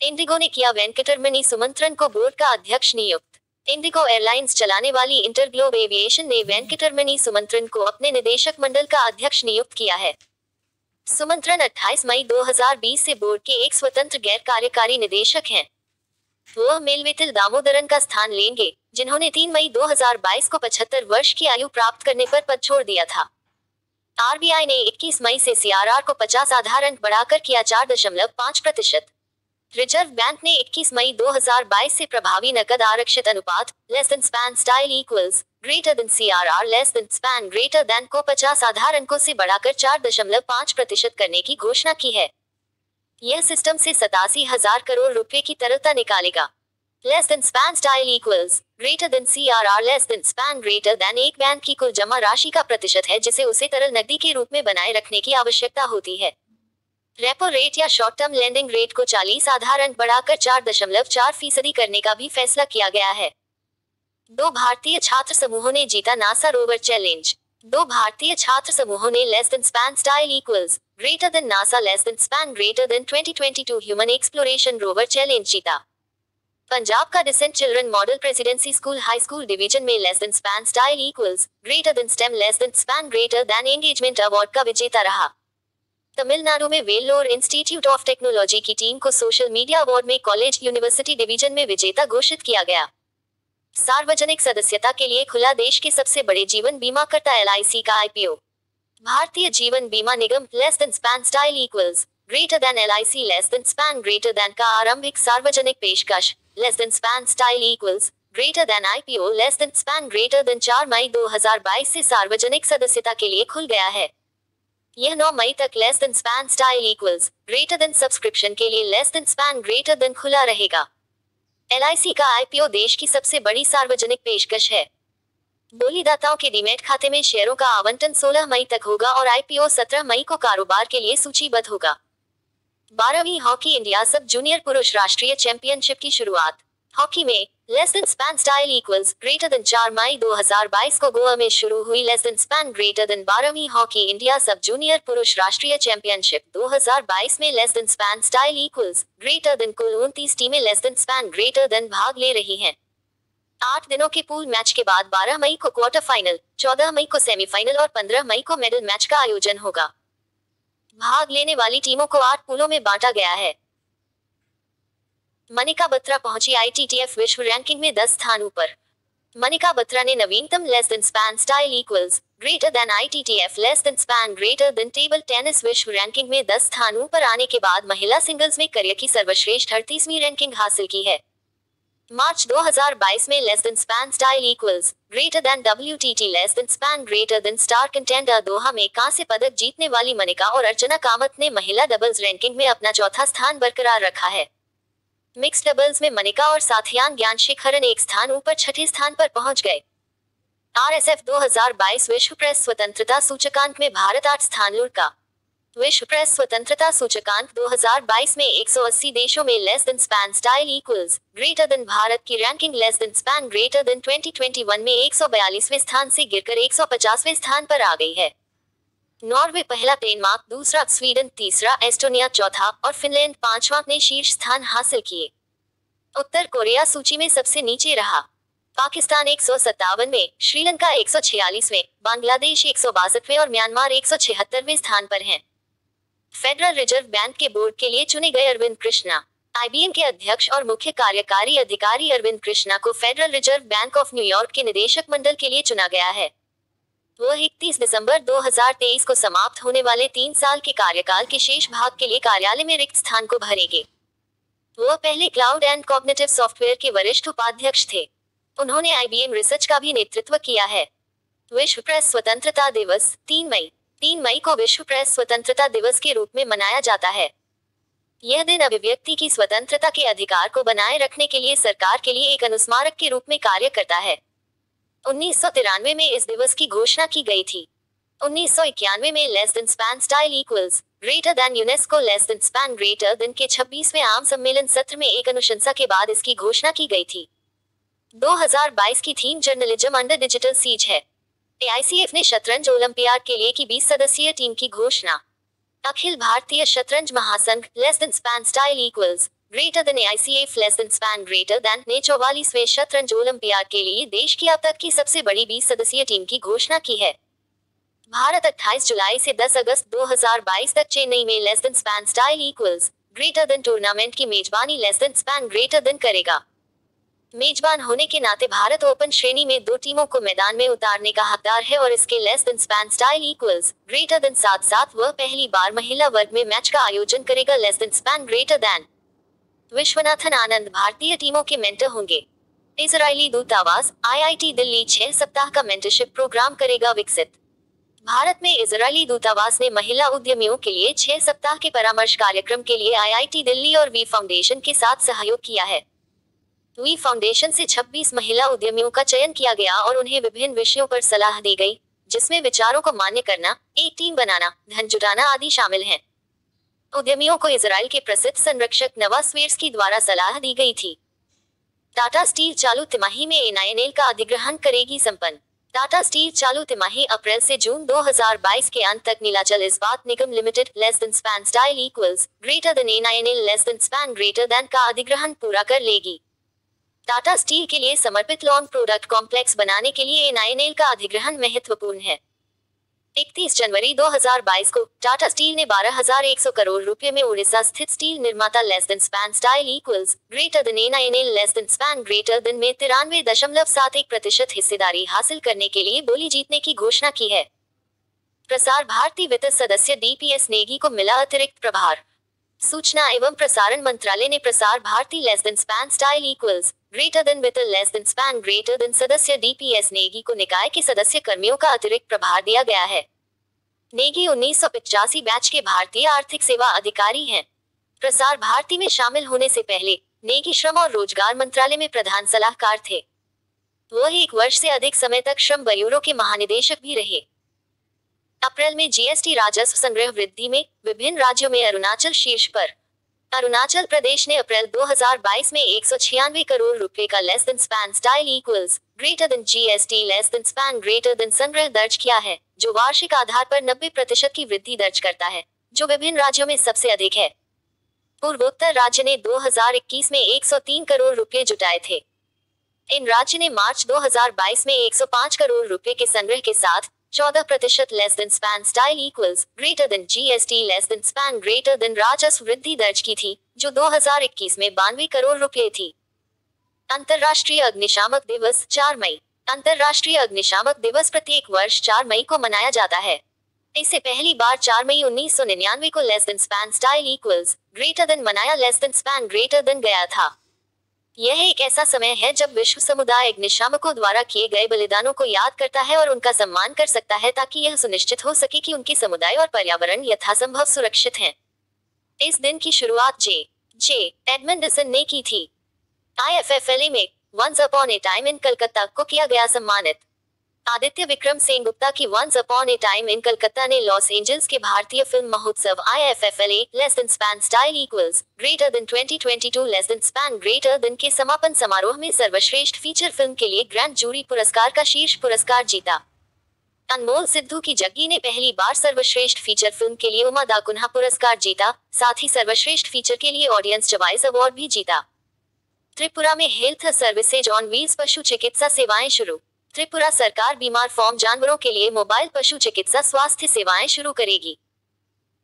Indigo ने किया वेंकटरमणि सुमंत्रन को बोर्ड का अध्यक्ष नियुक्त। इंडिगो एयरलाइंस चलाने वाली इंटरग्लोब एविएशन ने वेंकटरमणि सुमंत्रन को अपने निदेशक मंडल का अध्यक्ष नियुक्त किया है। सुमंत्रन 28 मई 2020 से बोर्ड के एक स्वतंत्र गैर कार्यकारी निदेशक हैं। वह मेलवितिल दामोदरन का स्थान लेंगे, जिन्होंने 3 मई 2022 को 75 वर्ष की आयु प्राप्त करने पर पद छोड़ दिया था। आरबीआई ने 21 मई से सीआरआर को 50 आधार अंक बढ़ाकर किया 4.5%। रिजर्व बैंक ने 21 मई 2022 से प्रभावी नकद आरक्षित अनुपात less than span style equals greater then CRR less than span greater then को 50 आधार अंकों से बढ़ाकर 4.5% करने की घोषणा की है। यह सिस्टम से 87,000 करोड़ रुपए की तरलता निकालेगा। Less than span style equals greater then CRR less than span greater then एक बैंक की कुल जमा राशि का प्रतिशत है, जिसे उसे तरल नकदी के रूप में बनाए रखने की आवश्यकता होती है। रेपो रेट या शॉर्ट टर्म लेंडिंग रेट को 40 आधार अंक बढ़ाकर 4.4% करने का भी फैसला किया गया है। 2 भारतीय छात्र समूहों ने जीता नासा रोवर चैलेंज। 2 भारतीय छात्र समूहों ने less than span style equals greater than NASA less than span greater than 2022 human exploration rover challenge जीता। पंजाब का decent children model presidency school high school division में less than span style equals greater than STEM less than span greater than engagement award का विजेता रहा। तमिलनाडु में Vellore institute of technology की team को social media award में कॉलेज यूनिवर्सिटी डिवीजन में विजेता घोषित किया गया। सार्वजनिक सदस्यता के लिए खुला देश के सबसे बड़े जीवन बीमा करता एलआईसी का आईपीओ। भारतीय जीवन बीमा निगम less than span style equals greater than LIC less than span greater than का आरंभिक सार्वजनिक पेशकश less than span style equals greater than IPO less than span greater than 4 मई 2022 से सार्वजनिक सदस्यता के लिए खुल गया है। यह 9 मई तक less than span style equals greater then subscription के लिए less than span greater then खुला रहेगा। एलआईसी का आईपीओ देश की सबसे बड़ी सार्वजनिक पेशकश है। बोलीदाताओं के डीमैट खाते में शेयरों का आवंटन 16 मई तक होगा और आईपीओ 17 मई को कारोबार के लिए सूचीबद्ध होगा। 12वीं हॉकी इंडिया सब जूनियर पुरुष राष्ट्रीय चैंपियनशिप की शुरुआत। हॉकी में less than span style equals greater than 4 मई 2022 को गोवा में शुरू हुई less than span greater then 12वीं हॉकी इंडिया सब जूनियर पुरुष राष्ट्रीय चैंपियनशिप 2022 में less than span style equals greater then कुल 29 टीमें less than span greater then भाग ले रही हैं। 8 दिनों के पूल मैच के बाद 12 मई को क्वार्टर फाइनल, 14 मई को सेमीफाइनल और 15 मई को मेडल मैच का आयोजन होगा। भाग लेने वाली टीमों को 8 पूलों में बांटा गया है। मनिका बत्रा पहुंची आईटीटीएफ विश्व रैंकिंग में 10 स्थान ऊपर। मनिका बत्रा ने नवीनतम less than span style equals greater then ITTF less than span greater then table tennis विश्व रैंकिंग में 10 स्थान ऊपर आने के बाद महिला सिंगल्स में करियर की सर्वश्रेष्ठ 38वीं रैंकिंग हासिल की है। मार्च 2022 में less than span style equals greater than WTT less than span greater than star contender Doha में कांस्य पदक जीतने वाली मनिका और अर्चना कामत ने महिला डबल्स रैंकिंग में अपना चौथा स्थान बरकरार रखा है। मिक्स डबल्स में मनिका और साथियान ज्ञानशेखरन एक स्थान ऊपर 6ठे स्थान पर पहुंच गए। RSF 2022 विश्व प्रेस स्वतंत्रता सूचकांक में भारत 8 स्थान लुढ़का। विश्व प्रेस स्वतंत्रता सूचकांक 2022 में 180 देशों में less than span style equals greater than Bharat की ranking less than span greater than 2021 में 142वें स्थान से गिरकर 150वें स्थान पर आ गई है। नॉर्वे पहला, डेनमार्क दूसरा, स्वीडन तीसरा, एस्टोनिया चौथा और फिनलैंड 5वां ने शीर्ष स्थान हासिल किए। उत्तर कोरिया सूची में सबसे नीचे रहा। पाकिस्तान 157वें, श्रीलंका 146वें, बांग्लादेश 162वें और म्यांमार 176वें स्थान पर हैं। फेडरल रिजर्व बैंक के बोर्ड के लिए चुने गए अरविंद कृष्णा। आईबीएम के अध्यक्ष और मुख्य कार्यकारी अधिकारी अरविंद कृष्णा को federal reserve bank of New York के निदेशक मंडल के लिए चुना गया है। वह 31 दिसंबर 2023 को समाप्त होने वाले 3 साल के कार्यकाल के शेष भाग के लिए कार्यालय में रिक्त स्थान को भरेंगे। वह पहले क्लाउड एंड कॉग्निटिव सॉफ्टवेयर के वरिष्ठ उपाध्यक्ष थे। उन्होंने आईबीएम रिसर्च का भी नेतृत्व किया है। विश्व प्रेस स्वतंत्रता दिवस 3 मई को विश्व प्रेस स्वतंत्रता दिवस के रूप में मनाया जाता है। यह दिन अभिव्यक्ति की स्वतंत्रता के अधिकार को बनाए रखने के लिए सरकार के लिए एक अनुस्मारक के रूप में कार्य करता है। 1993 में इस दिवस की घोषणा की गई थी। 1991 में less than span style equals greater then UNESCO less than span greater than के 26वें आम सम्मेलन सत्र में एक अनुशंसा के बाद इसकी घोषणा की गई थी। 2022 की theme journalism under digital siege है। एआईसीएफ ने शतरंज ओलंपियाड के लिए की 20 सदस्यीय टीम की घोषणा। अखिल भारतीय शतरंज महासंघ less than span style equals greater then AICF less than span greater then ने 44वें शतरंज ओलंपियाड के लिए देश की अब तक की सबसे बड़ी 20 सदस्यीय टीम की घोषणा की है। भारत 28 जुलाई से 10 अगस्त 2022 तक चेन्नई में less than span style equals greater then tournament की मेजबानी less than span greater then करेगा। मेजबान होने के नाते भारत ओपन श्रेणी में 2 टीमों को मैदान में उतारने का हकदार है और इसके less than span style equals greater then साथ वह पहली बार महिला वर्ग में मैच का आयोजन करेगा less than span greater than. Viswanathan Anand भारतीय टीमों के मेंटर होंगे। इजरायली दूतावास IIT दिल्ली 6 सप्ताह का मेंटरशिप प्रोग्राम करेगा विकसित। भारत में इजरायली दूतावास ने महिला उद्यमियों के लिए 6 सप्ताह के परामर्श कार्यक्रम के लिए IIT दिल्ली और वी फाउंडेशन के साथ सहयोग किया है। वी फाउंडेशन से 26 महिला उद्यमियों का चयन किया गया और उन्हें विभिन्न विषयों पर सलाह दी गई, जिसमें विचारों को मान्य करना, एक टीम बनाना, धन जुटाना आदि शामिल हैं। उद्यमियों को इजराइल के प्रसिद्ध संरक्षक नवा स्वेर्स्की द्वारा सलाह दी गई थी। टाटा स्टील चालू तिमाही में NINL का अधिग्रहण करेगी संपन्न। टाटा स्टील चालू तिमाही अप्रैल से जून 2022 के अंत तक Nilachal Ispat Nigam limited less than span style equals greater than NINL less than span greater than का अधिग्रहण पूरा कर लेगी। टाटा स्टील के लिए समर्पित लॉन्ग प्रोडक्ट कॉम्प्लेक्स बनाने के लिए NINL का अधिग्रहण महत्वपूर्ण है। 31 जनवरी 2022 को टाटा स्टील ने 12,100 करोड़ रुपए में उड़ीसा स्थित स्टील निर्माता less than span style equals greater than NINL less than span greater than में 93.71% हिस्सेदारी हासिल करने के लिए बोली जीतने की घोषणा की है। प्रसार भारती वित्त सदस्य DPS नेगी को मिला अतिरिक्त प्रभार। सूचना एवं प्रसारण मंत्रालय ने Prasar Bharati less than span style equals greater than वित्त less than span greater than सदस्य DPS नेगी को निकाय के सदस्य कर्मियों का अतिरिक्त प्रभार दिया गया है। नेगी 1985 बैच के भारतीय आर्थिक सेवा अधिकारी हैं। प्रसार भारती में शामिल होने से पहले नेगी श्रम और रोजगार मंत्रालय में प्रधान सलाहकार थे। वह 1 वर्ष से अधिक समय तक श्रम ब्यूरो के महानिदेशक भी रहे। अप्रैल में GST राजस्व संग्रह वृद्धि में विभिन्न राज्यों में अरुणाचल शीर्ष पर। अरुणाचल प्रदेश ने अप्रैल 2022 में 196 करोड़ रुपए का less than span style equals greater then GST less than span greater then संग्रह दर्ज किया है, जो वार्षिक आधार पर 90% की वृद्धि दर्ज करता है, जो विभिन्न राज्यों में सबसे अधिक है। पूर्वोत्तर राज्य ने 2021 में 103 करोड़ रुपए जुटाए थे। इन राज्य ने मार्च 2022 में 105 करोड़ रुपए के संग्रह के साथ 14% less than span style equals greater then GST less than span greater then राजस्व वृद्धि दर्ज की थी, जो 2021 में 92 करोड़ रुपए थी। अंतर्राष्ट्रीय अग्निशामक दिवस 4 मई। अंतर्राष्ट्रीय अग्निशामक दिवस प्रत्येक वर्ष 4 मई को मनाया जाता है। इसे पहली बार 4 मई 1999 को less than span style equals greater than मनाया less than span greater than गया था। यह एक ऐसा समय है जब विश्व समुदाय अग्निशामकों द्वारा किए गए बलिदानों को याद करता है और उनका सम्मान कर सकता है, ताकि यह सुनिश्चित हो सके कि उनके समुदाय और पर्यावरण यथासंभव सुरक्षित हैं। इस दिन की शुरुआत जे एडमंडसन ने की थी। IFFLA में once upon a time in Calcutta को किया गया सम्मानित। आदित्य विक्रम सेनगुप्ता की once upon a time in Calcutta ने लॉस एंजल्स के भारतीय फिल्म महोत्सव IFFLA less than span style equals greater than 2022 less than span greater than के समापन समारोह में सर्वश्रेष्ठ फीचर फिल्म के लिए ग्रैंड जूरी पुरस्कार का शीर्ष पुरस्कार जीता। अनमोल सिद्धू की जग्गी ने पहली बार सर्वश्रेष्ठ फीचर फिल्म के लिए उमा दा कुन्हा पुरस्कार जीता, साथ ही सर्वश्रेष्ठ फीचर के लिए ऑडियंस चॉइस अवार्ड भी जीता। त्रिपुरा में हेल्थ सर्विसेज ऑन व्हील्स पशु चिकित्सा सेवाएं शुरू। त्रिपुरा सरकार बीमार फार्म जानवरों के लिए मोबाइल पशु चिकित्सा स्वास्थ्य सेवाएं शुरू करेगी।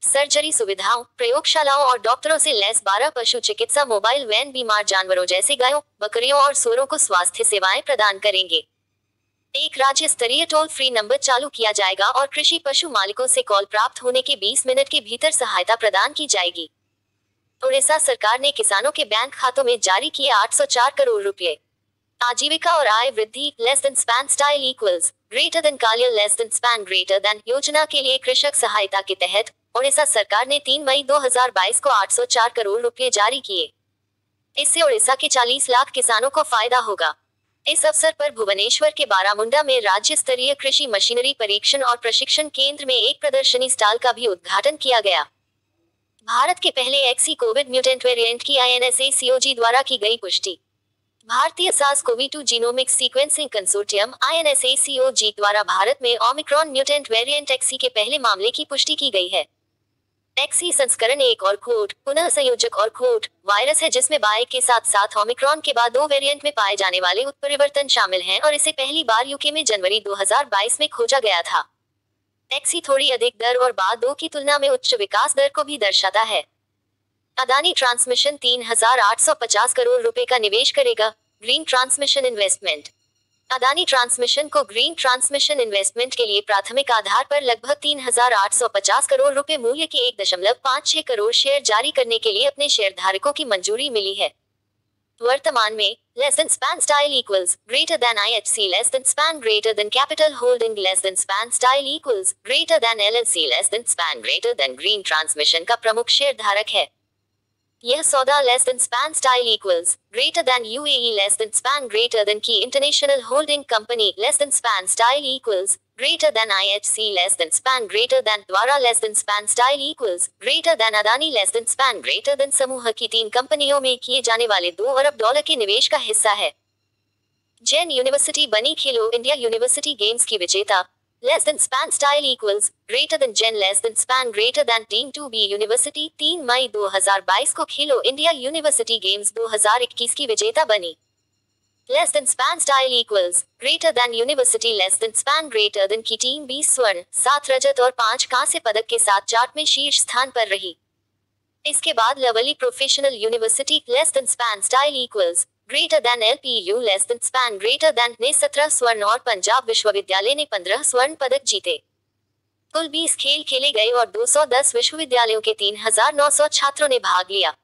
सर्जरी सुविधाओं, प्रयोगशालाओं और डॉक्टरों से लैस 12 पशु चिकित्सा मोबाइल वैन बीमार जानवरों जैसे गायों, बकरियों और सूअरों को स्वास्थ्य सेवाएं प्रदान करेंगे। एक राज्य स्तरीय टोल फ्री नंबर चालू किया जाएगा और कृषि पशु मालिकों से कॉल प्राप्त होने के 20 मिनट के भीतर सहायता प्रदान की जाएगी। उड़ीसा सरकार ने किसानों के बैंक खातों में जारी किए 804 करोड़ रुपए। आजीविका और आय वृद्धि less than span style equals greater than Kalia less than span greater than योजना के लिए कृषक सहायता के तहत उड़ीसा सरकार ने 3 मई 2022 को 804 करोड़ रुपए जारी किए। इससे उड़ीसा के 40 लाख किसानों को फायदा होगा। इस अवसर पर भुवनेश्वर के बारामुंडा में राज्य स्तरीय कृषि मशीनरी परीक्षण और प्रशिक्षण केंद्र में एक प्रदर्शनी स्टॉल का भी उद्घाटन किया गया। भारत के पहले एक्सी कोविड म्यूटेंट वेरिएंट की INSACOG द्वारा की गई पुष्टि। भारतीय SARS-CoV-2 genomics sequencing consortium INSACOG द्वारा भारत में ओमिक्रॉन म्यूटेंट वेरिएंट XE के पहले मामले की पुष्टि की गई है। एक्सी संस्करण एक और कोड पुनः संयोजक और कोड वायरस है जिसमें बाई के साथ साथ ओमिक्रॉन के बाद 2 वेरिएंट में पाए जाने वाले उत्परिवर्तन शामिल हैं और इसे पहली बार यूके में जनवरी 2022 में खोजा गया था। एक्सी थोड़ी अधिक दर और बाद 2 की तुलना में उच्च विकास दर को भी दर्शाता है। अदानी ट्रांसमिशन 3,850 करोड़ रुपए का निवेश करेगा, green transmission investment. Adani transmission को ग्रीन ट्रांसमिशन इन्वेस्टमेंट के लिए प्राथमिक आधार पर लगभग 3,850 करोड़ रुपए मूल्य के 1.56 करोड़ शेयर जारी करने के लिए अपने शेयरधारकों की मंजूरी मिली है। वर्तमान में less than span style equals greater than IHC less than span greater than capital holding less than span style equals greater than LLC less than span greater than green transmission का प्रमुख शेयरधारक है। यह सौदा less than span style equals greater than UAE less than span greater than की international holding company less than span style equals greater than IHC less than span greater than द्वारा less than span style equals greater then Adani less than span greater then समूह की 3 कंपनियों में किए जाने वाले $2 अरब के निवेश का हिस्सा है। जैन यूनिवर्सिटी बनी खेलो इंडिया यूनिवर्सिटी गेम्स की विजेता। Less than span style equals greater than gen less than span greater than team 2B university 3 मई 2022 को खेलो इंडिया यूनिवर्सिटी गेम्स 2021 की विजेता बनी। Less than span style equals greater than university less than span greater than की team 20 स्वर्ण 7 रजत और 5 कांस्य पदक के साथ चार्ट में शीर्ष स्थान पर रही। इसके बाद lovely professional university less than span style equals greater than LPU less than span greater then ने 17 स्वर्ण और पंजाब विश्वविद्यालय ने 15 स्वर्ण पदक जीते। कुल 20 खेल खेले गए और 210 विश्वविद्यालयों के 3,900 छात्रों ने भाग लिया।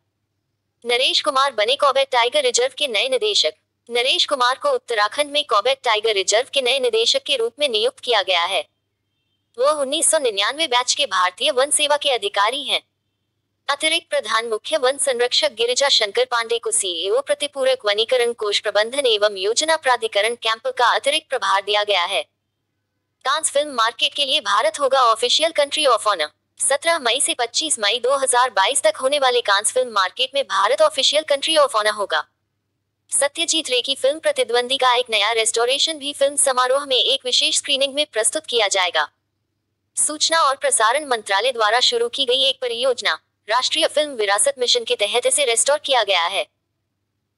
नरेश कुमार बने कॉर्बेट टाइगर रिजर्व के नए निदेशक। नरेश कुमार को उत्तराखंड में कॉर्बेट टाइगर रिजर्व के नए निदेशक के रूप में नियुक्त किया गया है। वह 1999 बैच के भारतीय वन सेवा के अधिकारी हैं। अतिरिक्त प्रधान मुख्य वन संरक्षक गिरिजा शंकर पांडे को CEO प्रतिपूरक वनीकरण कोष प्रबंधन एवं योजना प्राधिकरण कैंप का अतिरिक्त प्रभार दिया गया है। कांस फिल्म मार्केट के लिए भारत होगा ऑफिशियल कंट्री ऑफ ऑनर। 17 मई से 25 मई 2022 तक होने वाले कांस फिल्म मार्केट में Bharat official country of honour होगा। सत्यजीत रे की फिल्म प्रतिद्वंदी का एक नया रेस्टोरेशन भी फिल्म समारोह में एक विशेष स्क्रीनिंग में प्रस्तुत किया जाएगा। सूचना और प्रसारण मंत्रालय द्वारा शुरू की गई एक परियोजना राष्ट्रीय फिल्म विरासत मिशन के तहत इसे रेस्टोर किया गया है।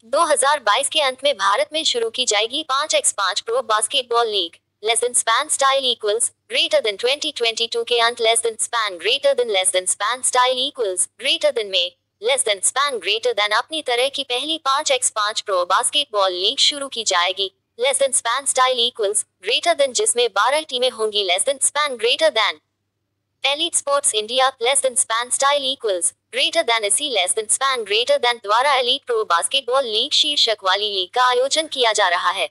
2022 के अंत में भारत में शुरू की जाएगी 5x5 pro basketball league. Less than span style equals greater than 2022 के अंत less than span greater than style equals greater than में less than span greater than अपनी तरह की पहली 5x5 प्रो बास्केटबॉल लीग शुरू की जाएगी। Less than span style equals greater than जिसमें 12 टीमें होंगी। Less than span greater than elite sports India less than span style equals greater than इसी less than span greater than द्वारा elite pro basketball league शीर्षक वाली league का आयोजन किया जा रहा है।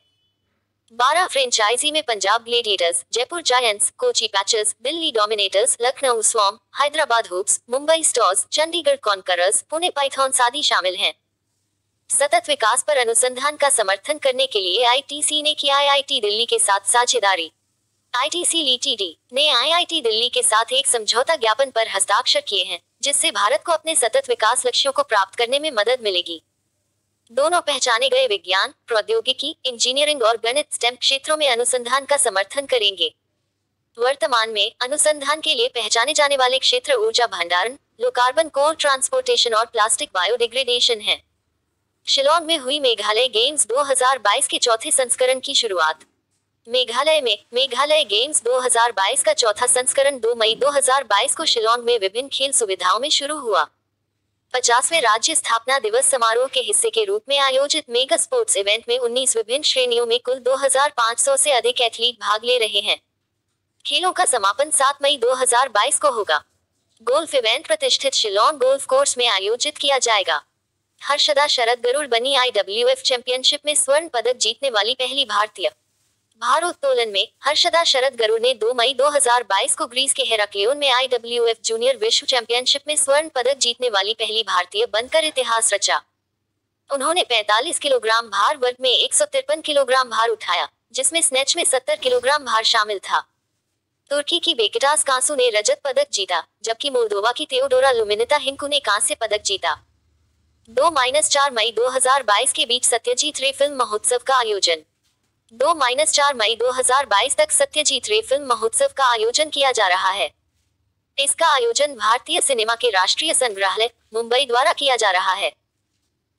12 फ्रेंचाइजी में पंजाब ग्लेडिएटर्स, जयपुर जायंट्स, कोची पैचर्स, Delhi dominators, Lucknow swarm, Hyderabad hoops, Mumbai stars, Chandigarh conquerors, Pune pythons आदि शामिल हैं। सतत विकास पर अनुसंधान का समर्थन करने के लिए ITC ने किया IIT दिल्ली के साथ साझेदारी। ITC Ltd ने IIT दिल्ली के साथ एक समझौता ज्ञापन पर हस्ताक्षर किए हैं जिससे भारत को अपने सतत विकास लक्ष्यों को प्राप्त करने में मदद मिलेगी। दोनों पहचाने गए विज्ञान, प्रौद्योगिकी, इंजीनियरिंग और गणित स्टेम क्षेत्रों में अनुसंधान का समर्थन करेंगे। वर्तमान में अनुसंधान के लिए पहचाने जाने वाले क्षेत्र ऊर्जा भंडारण, लो कार्बन कोल ट्रांसपोर्टेशन और प्लास्टिक बायोडिग्रेडेशन है। शिलोंग में हुई मेघालय गेम्स 2022 के चौथे संस्करण की शुरुआत। मेघालय में मेघालय गेम्स 2022 का चौथा संस्करण 2 मई 2022 को शिलोंग में विभिन्न खेल सुविधाओं में शुरू हुआ। 50वें राज्य स्थापना दिवस समारोह के हिस्से के रूप में आयोजित मेगा स्पोर्ट्स इवेंट में 19 विभिन्न श्रेणियों में कुल 2500 से अधिक एथलीट भाग ले रहे हैं। खेलों का समापन 7 मई 2022 को होगा। गोल्फ इवेंट प्रतिष्ठित शिलोंग गोल्फ कोर्स में आयोजित किया जाएगा। हर्षदा शरद गरुड़ बनी IWF चैंपियनशिप में स्वर्ण पदक जीतने वाली पहली भारतीय। भारोत्तोलन में हर्षदा शरद गरुड़ ने 2 मई 2022 को ग्रीस के हेराक्लियोन में IWF जूनियर विश्व चैंपियनशिप में स्वर्ण पदक जीतने वाली पहली भारतीय बनकर इतिहास रचा। उन्होंने 45 किलोग्राम भार वर्ग में 153 किलोग्राम भार उठाया, जिसमें स्नैच में 70 किलोग्राम भार शामिल था। तुर्की की बेकिटास कांसू ने रजत पदक जीता, जबकि मोल्दोवा की तेओडोरा लुमिनिता हिंकू ने कांस्य पदक जीता। 2-4 मई 2022 के बीच सत्यजीत रे फिल्म महोत्सव का आयोजन। 2-4 मई 2022 तक सत्यजीत रे फिल्म महोत्सव का आयोजन किया जा रहा है। इसका आयोजन भारतीय सिनेमा के राष्ट्रीय संग्रहालय मुंबई द्वारा किया जा रहा है।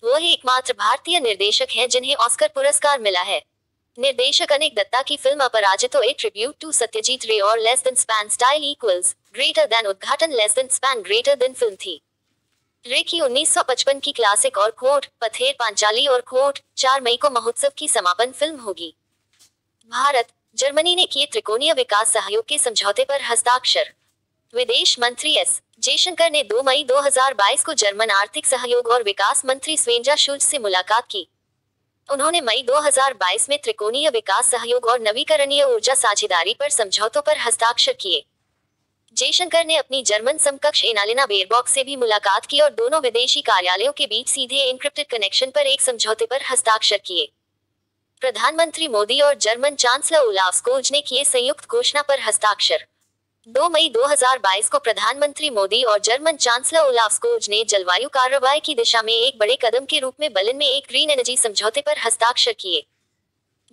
वो ही एकमात्र भारतीय निर्देशक हैं जिन्हें ऑस्कर पुरस्कार मिला है। निर्देशक अनिक दत्ता की film Aparajito a tribute to Satyajit Ray और less than span style equals greater than उद्घाटन less than span greater than film थी। रे की 1955 की क्लासिक और कोर्ट पथेर पांचाली और कोर्ट 4 मई को महोत्सव की समापन फिल्म होगी। भारत जर्मनी ने किए त्रिकोणीय विकास सहयोग के समझौते पर हस्ताक्षर। विदेश मंत्री एस जयशंकर ने 2 मई 2022 को जर्मन आर्थिक सहयोग और विकास मंत्री स्वेंजा शुल्ज से मुलाकात की। उन्होंने मई 2022 में त्रिकोणीय विकास सहयोग और नवीकरणीय ऊर्जा साझेदारी पर समझौतों पर हस्ताक्षर किए। जयशंकर ने अपनी जर्मन समकक्ष एनालिना बेयरबॉक से भी मुलाकात की और दोनों विदेशी कार्यालयों के बीच सीधे एन्क्रिप्टेड कनेक्शन पर एक समझौते पर हस्ताक्षर किए। प्रधानमंत्री मोदी और जर्मन चांसलर ओलाफ स्कोल्ज ने किए संयुक्त घोषणा पर हस्ताक्षर। 2 मई 2022 को प्रधानमंत्री मोदी और जर्मन चांसलर ओलाफ स्कोल्ज ने जलवायु कार्रवाई की दिशा में एक बड़े कदम के रूप में बर्लिन में एक ग्रीन एनर्जी समझौते पर हस्ताक्षर किए।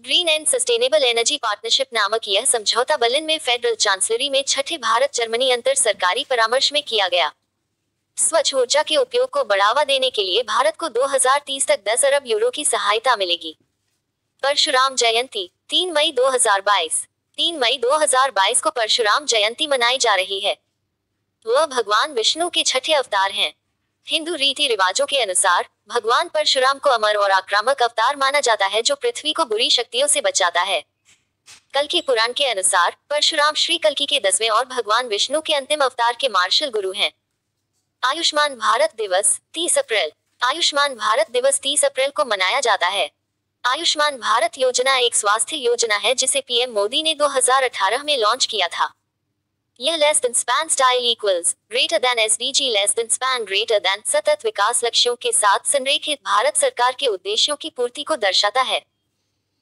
Green and sustainable energy partnership नामक यह समझौता बर्लिन में फेडरल चांसलरी में छठे भारत जर्मनी अंतर सरकारी परामर्श में किया गया। स्वच्छ ऊर्जा के उपयोग को बढ़ावा देने के लिए भारत को 2030 तक 10 अरब यूरो की सहायता मिलेगी। परशुराम जयंती 3 मई 2022। 3 मई 2022 को परशुराम जयंती मनाई जा रही है। वह भगवान विष्णु के छठे अवतार हैं। हिंदू रीति रिवाजों के अनुसार भगवान परशुराम को अमर और आक्रामक अवतार माना जाता है जो पृथ्वी को बुरी शक्तियों से बचाता है। कल्कि पुराण के अनुसार परशुराम श्री कल्कि के 10वें और भगवान विष्णु के अंतिम अवतार के मार्शल गुरु हैं। आयुष्मान भारत दिवस 30 अप्रैल। आयुष्मान भारत दिवस 30 अप्रैल को मनाया जाता है। आयुष्मान भारत योजना एक स्वास्थ्य योजना है जिसे पीएम मोदी ने 2018 में लॉन्च किया था। यह less than span style equals greater then SDG less than span greater then सतत विकास लक्ष्यों के साथ संरेखित भारत सरकार के उद्देश्यों की पूर्ति को दर्शाता है।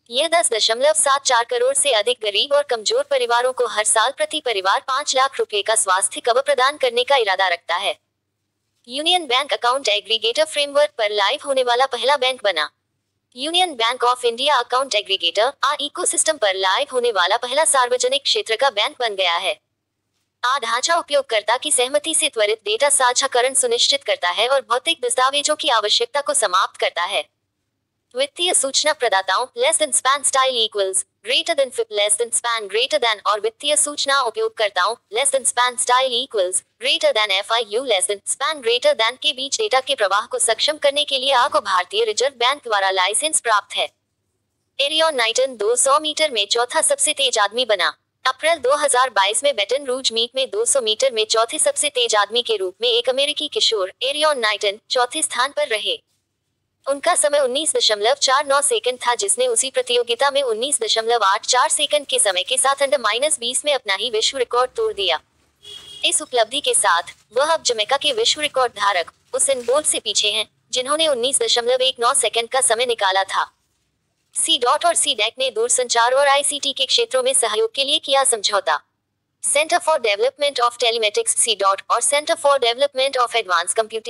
यह 10.74 करोड़ से अधिक गरीब और कमजोर परिवारों को हर साल प्रति परिवार 5 लाख रुपए का स्वास्थ्य कवर प्रदान करने का इरादा रखता है। Union bank account aggregator framework पर लाइव होने वाला पहला बैंक बना। Union bank of India account aggregator ecosystem पर लाइव होने वाला पहला सार्वजनिक क्षेत्र का बैंक बन गया है। ढांचा उपयोगकर्ता की सहमति से त्वरित डेटा साझाकरण सुनिश्चित करता है और भौतिक दस्तावेजों की आवश्यकता को समाप्त करता है। वित्तीय सूचना प्रदाताओं less than span style equals greater than FIP less than span greater than और वित्तीय सूचना उपयोगकर्ताओं less than span style equals greater than FIU less than span greater than के बीच डेटा के प्रवाह को सक्षम करने के लिए को भारतीय रिजर्व बैंक द्वारा लाइसेंस प्राप्त है। एरियन नाइटन 200 मीटर में चौथा सबसे तेज आदमी बना। अप्रैल 2022 में बैटन रूज मीट में 200 मीटर में चौथे सबसे तेज आदमी के रूप में एक अमेरिकी किशोर एरियन नाइटन चौथे स्थान पर रहे। उनका समय 19.49 सेकंड था जिसने उसी प्रतियोगिता में 19.84 सेकंड के समय के साथ अंडर-20 में अपना ही विश्व रिकॉर्ड तोड़ दिया। इस उपलब्धि के साथ वह अब जमैका के विश्व रिकॉर्ड धारक उसेन बोल्ट से पीछे हैं जिन्होंने 19.19 सेकंड का समय निकाला था। सी.डॉट और सी.डेक ने दूरसंचार और आईसीटी के क्षेत्रों में सहयोग के लिए किया समझौता। Centre for development of telematics C DOT और centre for development of advance computing